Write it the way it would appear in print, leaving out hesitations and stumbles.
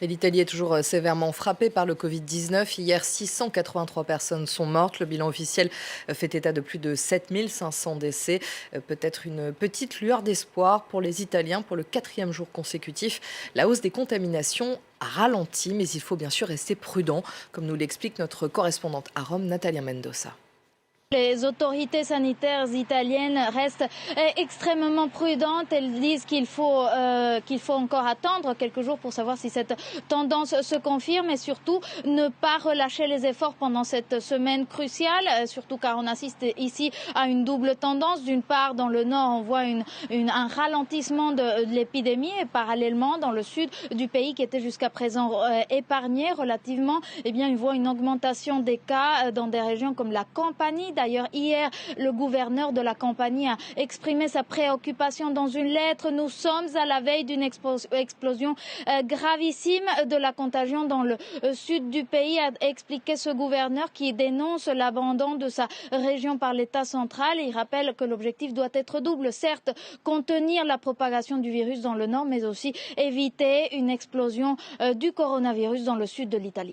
Et l'Italie est toujours sévèrement frappée par le Covid-19. Hier, 683 personnes sont mortes. Le bilan officiel fait état de plus de 7500 décès. Peut-être une petite lueur d'espoir pour les Italiens pour le quatrième jour consécutif. La hausse des contaminations a ralenti, mais il faut bien sûr rester prudent, comme nous l'explique notre correspondante à Rome, Natalia Mendoza. Les autorités sanitaires italiennes restent extrêmement prudentes. Elles disent qu'il faut encore attendre quelques jours pour savoir si cette tendance se confirme et surtout ne pas relâcher les efforts pendant cette semaine cruciale, surtout car on assiste ici à une double tendance. D'une part, dans le nord, on voit un ralentissement de l'épidémie et parallèlement, dans le sud du pays qui était jusqu'à présent épargné relativement, eh bien, on voit une augmentation des cas dans des régions comme la Campanie. D'ailleurs, hier, le gouverneur de la Campanie a exprimé sa préoccupation dans une lettre. Nous sommes à la veille d'une explosion gravissime de la contagion dans le sud du pays, a expliqué ce gouverneur qui dénonce l'abandon de sa région par l'État central. Il rappelle que l'objectif doit être double. Certes, contenir la propagation du virus dans le nord, mais aussi éviter une explosion du coronavirus dans le sud de l'Italie.